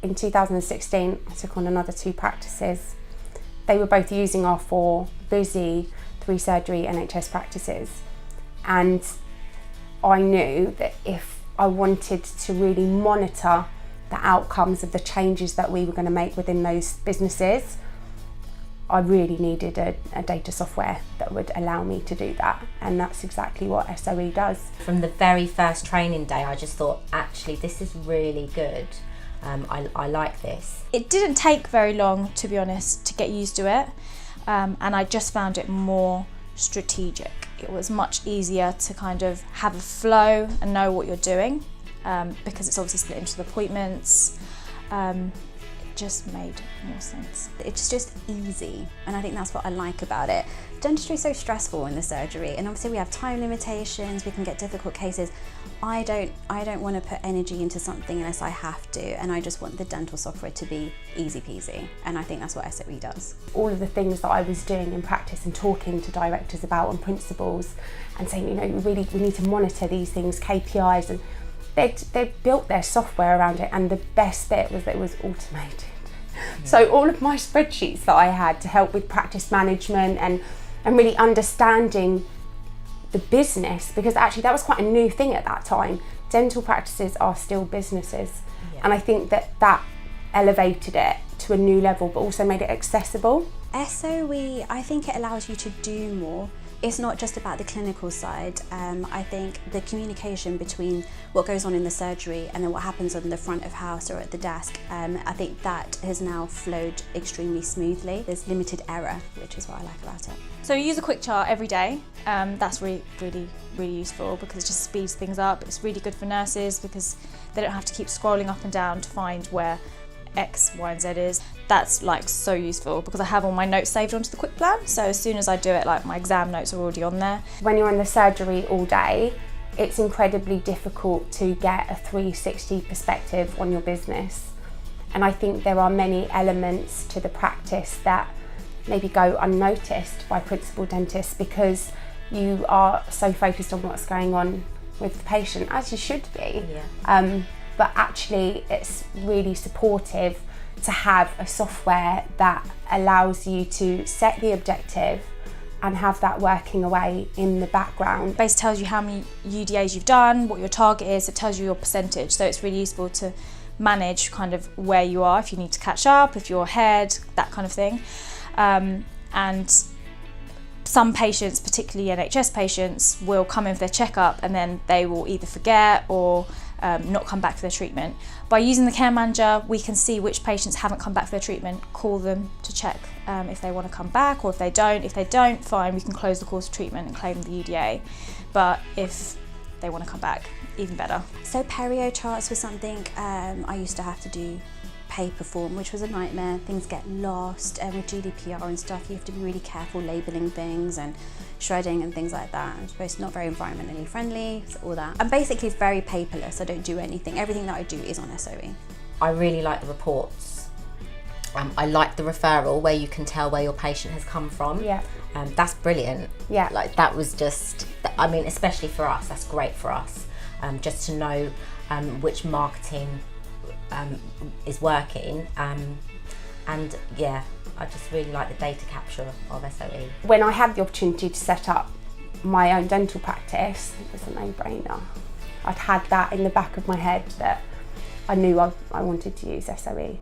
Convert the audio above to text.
in 2016, I took on another 2 practices. They were both using our 4 busy 3-surgery NHS practices. And I knew that if I wanted to really monitor the outcomes of the changes that we were going to make within those businesses, I really needed a data software that would allow me to do that, and that's exactly what SOE does. From the very first training day, I just thought, actually, this is really good. I like this. It didn't take very long, to be honest, to get used to it, and I just found it more strategic. It was much easier to kind of have a flow and know what you're doing, because it's obviously split into the appointments. It just made more sense. It's just easy, and I think that's what I like about it. Dentistry is so stressful in the surgery, and obviously we have time limitations, we can get difficult cases. I don't want to put energy into something unless I have to, and I just want the dental software to be easy peasy, and I think that's what SOE does. All of the things that I was doing in practice and talking to directors about and principals and saying, you know, we need to monitor these things, KPIs, and they built their software around it, and the best bit was that it was automated. So all of my spreadsheets that I had to help with practice management and really understanding the business, because actually that was quite a new thing at that time. Dental practices are still businesses, and I think that elevated it to a new level, but also made it accessible. SOE, I think it allows you to do more. It's not just about the clinical side. I think the communication between what goes on in the surgery and then what happens on the front of house or at the desk, I think that has now flowed extremely smoothly. There's limited error, which is what I like about it. So you use a quick chart every day. That's really useful because it just speeds things up. It's really good for nurses because they don't have to keep scrolling up and down to find where X, Y and Z is. That's like so useful because I have all my notes saved onto the quick plan, so as soon as I do it, like my exam notes are already on there. When you're in the surgery all day, it's incredibly difficult to get a 360 perspective on your business, and I think there are many elements to the practice that maybe go unnoticed by principal dentists because you are so focused on what's going on with the patient, as you should be. But actually it's really supportive to have a software that allows you to set the objective and have that working away in the background. It basically tells you how many UDAs you've done, what your target is, it tells you your percentage, so it's really useful to manage kind of where you are, if you need to catch up, if you're ahead, that kind of thing. And some patients, particularly NHS patients, will come in for their checkup and then they will either forget or not come back for their treatment. By using the care manager, we can see which patients haven't come back for their treatment, call them to check if they want to come back, or if they don't. If they don't, fine, we can close the course of treatment and claim the UDA. But if they want to come back, even better. So perio charts was something I used to have to do paper form, which was a nightmare. Things get lost, and with GDPR and stuff, you have to be really careful labelling things and shredding and things like that. I suppose not very environmentally friendly, so all that. And basically it's very paperless. I don't do anything. Everything that I do is on SOE. I really like the reports. I like the referral where you can tell where your patient has come from. That's brilliant. Like that was just, I mean, especially for us, that's great for us. Just to know which marketing is working, and yeah, I just really like the data capture of SOE. When I had the opportunity to set up my own dental practice, it was a no-brainer. I'd had that in the back of my head that I knew I wanted to use SOE.